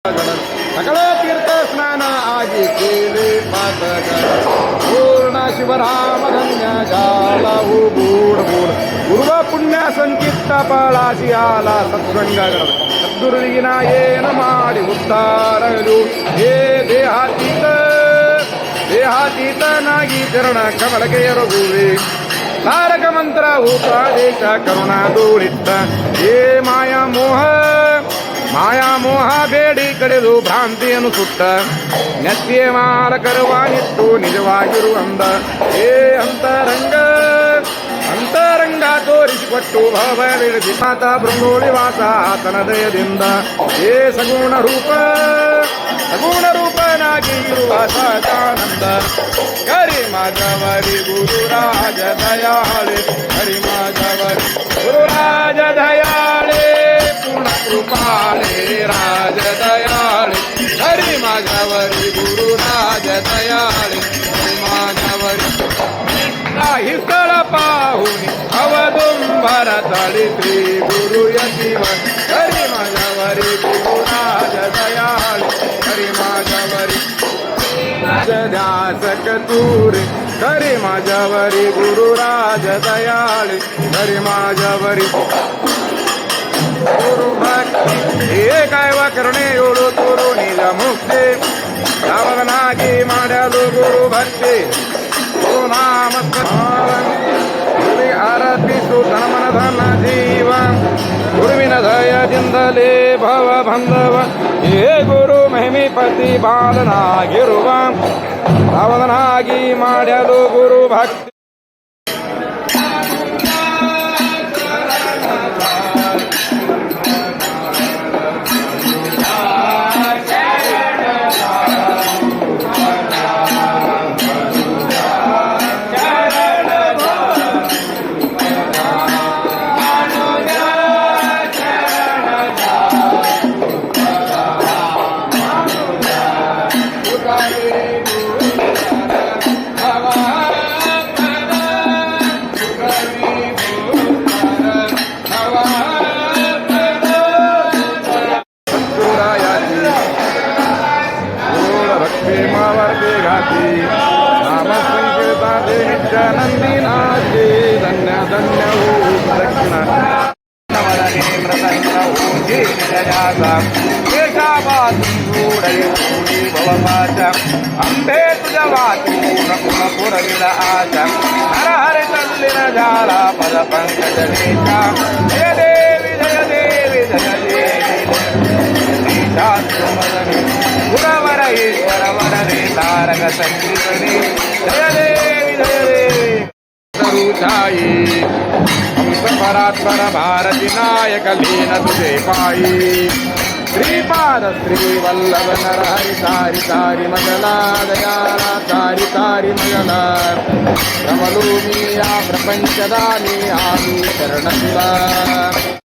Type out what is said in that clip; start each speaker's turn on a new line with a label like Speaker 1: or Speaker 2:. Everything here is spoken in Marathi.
Speaker 1: सकळ तीर्थ स्नान आजी केले पातक पूर्ण शिवराम धन्य झाला हो बूड बूड पूर्व पुण्य संचित्त पळासी आला सत्संग सद्गुरुविना येन माडी उद्धारಲು हे देहातीत नागी चरण कमलके रघुवे तारक मंत्र उपादेश करुणा दोळित हे माया मोह ಬೇಡಿ ಕಡೆದು ಭ್ರಾಂತಿಯನ್ನು ಸುಟ್ಟ ನೆತ್ತಿಯ ಮಾರ ಕರುವಾನಿತ್ತು ನಿಜವಾಗಿರುವಂದ ಏ ಅಂತರಂಗ ತೋರಿಸಿಕೊಟ್ಟು ಭವನಿಳಿಸಿ ಮಾತ ಬೃಂದೋಳಿ ವಾಸ ಆತನ ದಯದಿಂದ ಏ ಸಗುಣ ರೂಪನಾಗಿ ಇರುವ ಸದಾನಂದ ಹರಿ ಮಾಧವರಿ ಗುರುರಾಜ ದಯಾಳೆ ಹರಿ ಮಾಧವರಿ ಗುರುರಾಜ ದಯಾಳೆ पूर्ण कृपाळे राज दयाळे हरी माझ्यावरी गुरु राज दयाळे हरी माझ्यावरी काही स्थळ पाहून अवदुंबर तळी श्री गुरु यतीवर हरी माझ्यावरी गुरु राज दयाळे हरी माझ्यावरी ध्यासक तुरे हरी माझ्यावरी गुरु राज दयाळे हरी माझ्यावरी गुरु भक्ती हे काय वा करणे एवढो तोरो निज मुक्ती रावणागी माड्यालो गुरु भक्ती गुरु नाम गुरुवी आरती सुतन मन धन जीव गुरुविन दय जिंदले भव बंधव हे गुरु महिमीपती बालनागिरुव रावणागी माड्यालो गुरु भक्ती नंदीनाथे धन्य धन्य हो दक्षिण नवरने मृतंग ऊजी जयासा केशावासी जोडले ओढी भवपाचा अंबे तुझ्या वाती नकुल पुरविल आशा हर हर चल्लिन झाला पद पंकज लेखा जय देवी जय देवी जय देवी शास्त्रमदने गुरवर ईश्वर वरने तारक संगीतने जय देवी जय देवी रुचाई हंस परात्पर भारती नायक लीन तुझे पायी श्रीपाद श्री वल्लभ नर हरि सारी सारी मगला दयाला सारी सारी मगला रमलूमी या प्रपंचदानी आमी शरण तुला